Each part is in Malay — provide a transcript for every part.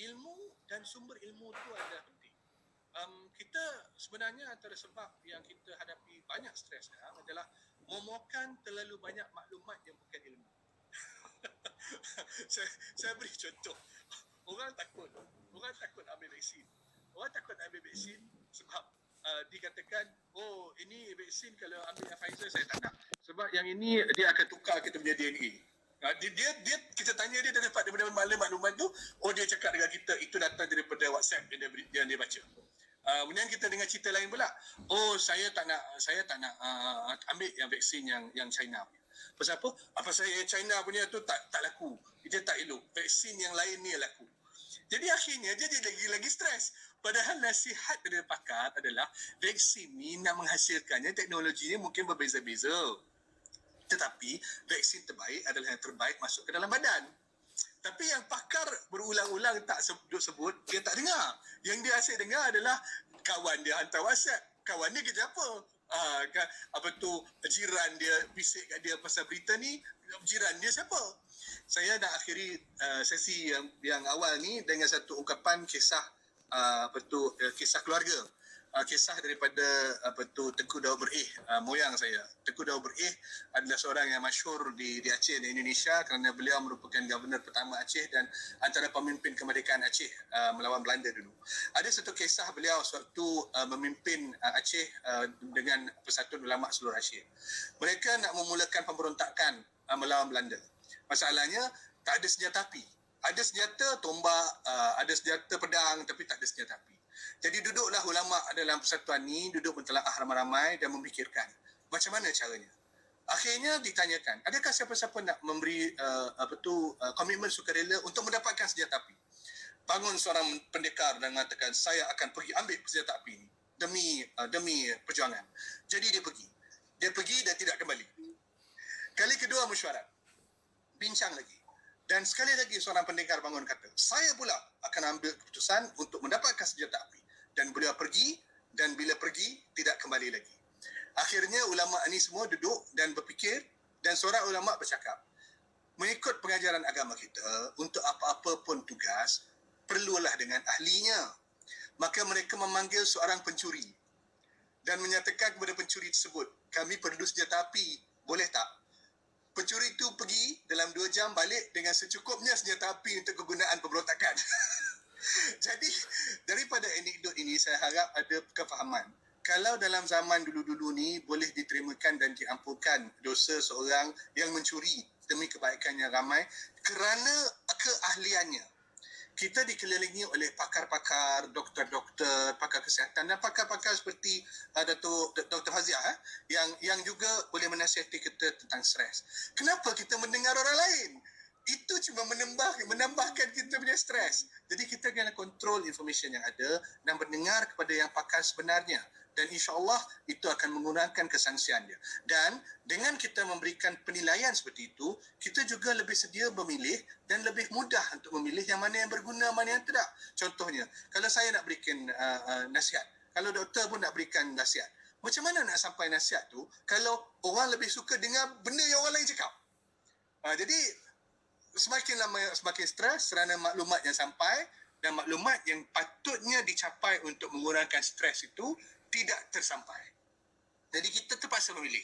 ilmu dan sumber ilmu tu adalah penting. Kita sebenarnya antara sebab yang kita hadapi banyak stres sekarang adalah memuakan terlalu banyak maklumat yang bukan ilmu. saya beri contoh. Orang takut ambil vaksin. Orang takut ambil vaksin sebab dikatakan, oh ini vaksin kalau ambil Pfizer saya tak nak. Sebab yang ini dia akan tukar kita punya DNA. Dia kita tanya dia dapat daripada mana maklumat tu, oh dia cakap dengan kita itu datang daripada WhatsApp yang dia baca. Kemudian kita dengar cerita lain pula, oh saya tak nak ambil yang vaksin yang China punya. Pasal apa? Pasal yang China punya tu tak laku. Dia tak elok. Vaksin yang lain ni laku. Jadi akhirnya dia jadi lagi stres. Padahal nasihat dari pakar adalah vaksin ni nak menghasilkannya teknologinya mungkin berbeza-beza. Tetapi vaksin terbaik adalah yang terbaik masuk ke dalam badan. Tapi yang pakar berulang-ulang tak sebut, dia tak dengar. Yang dia asyik dengar adalah kawan dia hantar WhatsApp. Kawan dia kerja apa? Jiran dia bisik kat dia pasal berita ni. Jiran dia siapa? Saya nak akhiri sesi yang awal ni dengan satu ungkapan kisah kisah keluarga. Kisah daripada Tengku Daud Berih, moyang saya. Tengku Daud Berih adalah seorang yang masyhur di Aceh dan Indonesia kerana beliau merupakan governor pertama Aceh dan antara pemimpin kemerdekaan Aceh melawan Belanda dulu. Ada satu kisah beliau sewaktu memimpin Aceh dengan Persatuan Ulama Seluruh Aceh. Mereka nak memulakan pemberontakan melawan Belanda. Masalahnya tak ada senjata api. Ada senjata tombak, ada senjata pedang tapi tak ada senjata api. Jadi duduklah ulama dalam persatuan ni, duduk mentelaah ramai-ramai dan memikirkan macam mana caranya. Akhirnya ditanyakan, adakah siapa-siapa nak memberi komitmen sukarela untuk mendapatkan senjata api? Bangun seorang pendekar dan mengatakan, saya akan pergi ambil senjata api ni demi perjuangan. Jadi dia pergi dan tidak kembali. Kali kedua mesyuarat, bincang lagi. Dan sekali lagi seorang pendekar bangun kata, saya pula akan ambil keputusan untuk mendapatkan senjata api. Dan beliau pergi, dan bila pergi, tidak kembali lagi. Akhirnya ulama' ni semua duduk dan berfikir, dan seorang ulama' bercakap, mengikut pengajaran agama kita, untuk apa-apa pun tugas, perlulah dengan ahlinya. Maka mereka memanggil seorang pencuri, dan menyatakan kepada pencuri tersebut, kami perlu senjata api, boleh tak? Pencuri itu pergi dalam 2 jam balik dengan secukupnya senjata api untuk kegunaan pemberontakan. Jadi daripada anekdot ini saya harap ada kefahaman. Kalau dalam zaman dulu-dulu ni boleh diterimakan dan diampunkan dosa seorang yang mencuri demi kebaikan yang ramai kerana keahliannya. Kita dikelilingi oleh pakar-pakar, doktor-doktor, pakar kesihatan dan pakar-pakar seperti Dr. Faziah yang juga boleh menasihati kita tentang stres. Kenapa kita mendengar orang lain? Itu cuma menambahkan kita punya stres. Jadi kita kena kontrol information yang ada dan mendengar kepada yang pakar sebenarnya. Dan insya-Allah itu akan mengurangkan kesangsian dia. Dan dengan kita memberikan penilaian seperti itu, kita juga lebih sedia memilih dan lebih mudah untuk memilih yang mana yang berguna, mana yang tidak. Contohnya, kalau saya nak berikan nasihat, kalau doktor pun nak berikan nasihat, macam mana nak sampai nasihat tu kalau orang lebih suka dengar benda yang orang lain cakap? Jadi semakin lama semakin stres kerana maklumat yang sampai dan maklumat yang patutnya dicapai untuk mengurangkan stres itu tidak tersampai. Jadi kita terpaksa memilih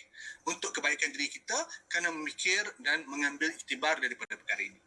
untuk kebaikan diri kita kerana memikir dan mengambil iktibar daripada perkara ini.